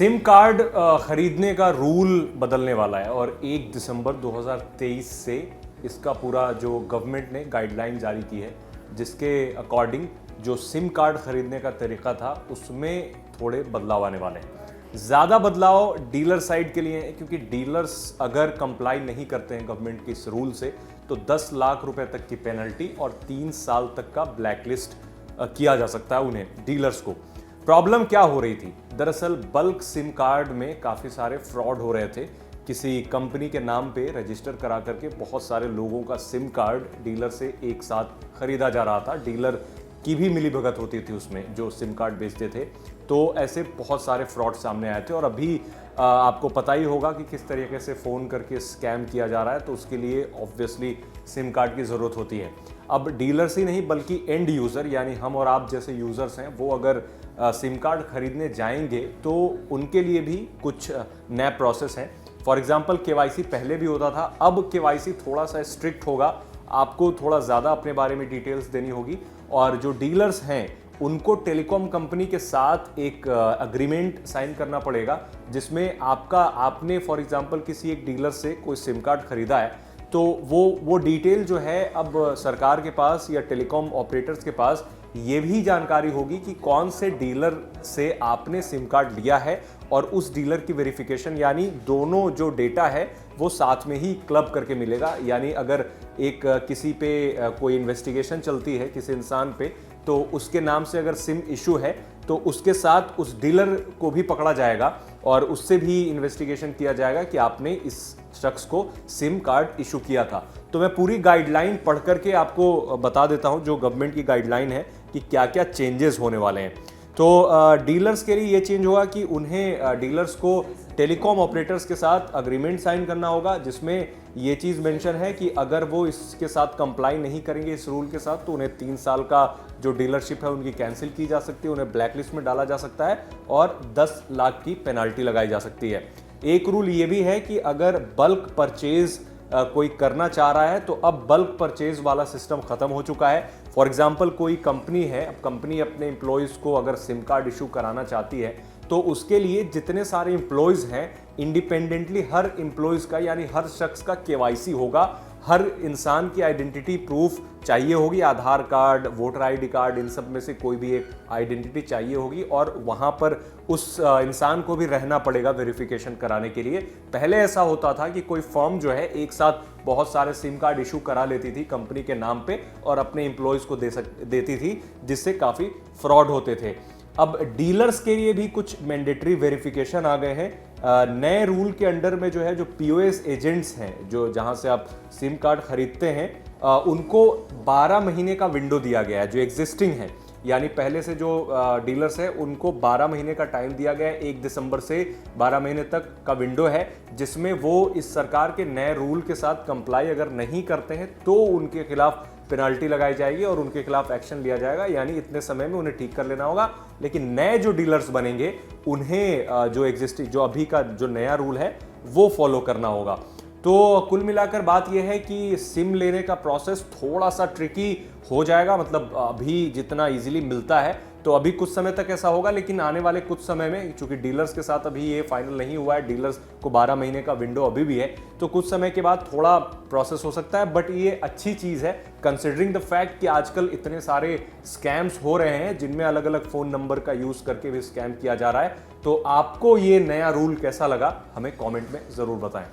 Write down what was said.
SIM card खरीदने का rule बदलने वाला है और 1 दिसंबर 2023 से इसका पूरा जो गवर्नमेंट ने गाइडलाइन जारी की है, जिसके अकॉर्डिंग जो सिम कार्ड खरीदने का तरीका था उसमें थोड़े बदलाव आने वाले हैं। ज़्यादा बदलाव डीलर साइड के लिए है, क्योंकि डीलर्स अगर कंप्लाई नहीं करते हैं गवर्नमेंट के इस रूल से तो 10 लाख रुपए तक की पेनल्टी और 3 साल तक का ब्लैकलिस्ट किया जा सकता है उन्हें, डीलर्स को। प्रॉब्लम क्या हो रही थी? दरअसल बल्क सिम कार्ड में काफ़ी सारे फ्रॉड हो रहे थे। किसी कंपनी के नाम पे रजिस्टर करा करके बहुत सारे लोगों का सिम कार्ड डीलर से एक साथ खरीदा जा रहा था। डीलर की भी मिलीभगत होती थी उसमें, जो सिम कार्ड बेचते थे। तो ऐसे बहुत सारे फ्रॉड सामने आए थे और अभी आपको पता ही होगा कि किस तरीके से फ़ोन करके स्कैम किया जा रहा है, तो उसके लिए ऑब्वियसली सिम कार्ड की ज़रूरत होती है। अब डीलर्स ही नहीं बल्कि एंड यूज़र यानी हम और आप जैसे यूज़र्स हैं, वो अगर सिम कार्ड खरीदने जाएंगे तो उनके लिए भी कुछ नया प्रोसेस है। फॉर एग्जांपल केवाईसी पहले भी होता था, अब केवाईसी थोड़ा सा स्ट्रिक्ट होगा। आपको थोड़ा ज़्यादा अपने बारे में डिटेल्स देनी होगी और जो डीलर्स हैं उनको टेलीकॉम कंपनी के साथ एक अग्रीमेंट साइन करना पड़ेगा, जिसमें आपने फॉर एग्जांपल किसी एक डीलर से कोई सिम कार्ड खरीदा है तो वो डिटेल जो है अब सरकार के पास या टेलीकॉम ऑपरेटर्स के पास ये भी जानकारी होगी कि कौन से डीलर से आपने सिम कार्ड लिया है, और उस डीलर की वेरिफिकेशन यानी दोनों जो डेटा है वो साथ में ही क्लब करके मिलेगा। यानी अगर एक किसी पे कोई इन्वेस्टिगेशन चलती है किसी इंसान पे, तो उसके नाम से अगर सिम इशू है तो उसके साथ उस डीलर को भी पकड़ा जाएगा और उससे भी इन्वेस्टिगेशन किया जाएगा कि आपने इस शख्स को सिम कार्ड इशू किया था। तो मैं पूरी गाइडलाइन पढ़ करके आपको बता देता हूं जो गवर्नमेंट की गाइडलाइन है कि क्या क्या चेंजेस होने वाले हैं। तो डीलर्स के लिए ये चेंज होगा कि उन्हें डीलर्स को टेलीकॉम ऑपरेटर्स के साथ अग्रीमेंट साइन करना होगा, जिसमें ये चीज़ मेंशन है कि अगर वो इसके साथ कंप्लाई नहीं करेंगे इस रूल के साथ तो उन्हें 3 साल का जो डीलरशिप है उनकी कैंसिल की जा सकती है, उन्हें ब्लैकलिस्ट में डाला जा सकता है और 10 लाख की पेनल्टी लगाई जा सकती है। एक रूल ये भी है कि अगर बल्क परचेज कोई करना चाह रहा है तो अब बल्क परचेज वाला सिस्टम खत्म हो चुका है। फॉर एग्जांपल कोई कंपनी है, अब कंपनी अपने एम्प्लॉयज़ को अगर सिम कार्ड इशू कराना चाहती है तो उसके लिए जितने सारे एम्प्लॉयज़ हैं इंडिपेंडेंटली हर एम्प्लॉयज़ का यानी हर शख्स का केवाईसी होगा। हर इंसान की आइडेंटिटी प्रूफ चाहिए होगी, आधार कार्ड, वोटर आईडी कार्ड, इन सब में से कोई भी एक आइडेंटिटी चाहिए होगी और वहाँ पर उस इंसान को भी रहना पड़ेगा वेरिफिकेशन कराने के लिए। पहले ऐसा होता था कि कोई फर्म जो है एक साथ बहुत सारे सिम कार्ड इशू करा लेती थी कंपनी के नाम पे और अपने एम्प्लॉयज़ को देती थी, जिससे काफ़ी फ्रॉड होते थे। अब डीलर्स के लिए भी कुछ मैंडेटरी वेरिफिकेशन आ गए हैं। नए रूल के अंडर में जो है जो पीओएस एजेंट्स हैं, जो जहां से आप सिम कार्ड खरीदते हैं, उनको 12 महीने का विंडो दिया गया है जो एग्जिस्टिंग है। यानी पहले से जो डीलर्स है उनको 12 महीने का टाइम दिया गया है। 1 दिसंबर से 12 महीने तक का विंडो है, जिसमें वो इस सरकार के नए रूल के साथ कंप्लाई अगर नहीं करते हैं तो उनके खिलाफ पेनाल्टी लगाई जाएगी और उनके खिलाफ एक्शन लिया जाएगा। यानी इतने समय में उन्हें ठीक कर लेना होगा। लेकिन नए जो डीलर्स बनेंगे उन्हें जो अभी का जो नया रूल है वो फॉलो करना होगा। तो कुल मिलाकर बात यह है कि सिम लेने का प्रोसेस थोड़ा सा ट्रिकी हो जाएगा। मतलब अभी जितना इजीली मिलता है तो अभी कुछ समय तक ऐसा होगा, लेकिन आने वाले कुछ समय में चूंकि डीलर्स के साथ अभी ये फाइनल नहीं हुआ है, डीलर्स को 12 महीने का विंडो अभी भी है, तो कुछ समय के बाद थोड़ा प्रोसेस हो सकता है। बट ये अच्छी चीज़ है कंसिडरिंग द फैक्ट कि आजकल इतने सारे स्कैम्स हो रहे हैं जिनमें अलग अलग फ़ोन नंबर का यूज़ करके भी स्कैम किया जा रहा है। तो आपको ये नया रूल कैसा लगा हमें कॉमेंट में ज़रूर बताएं।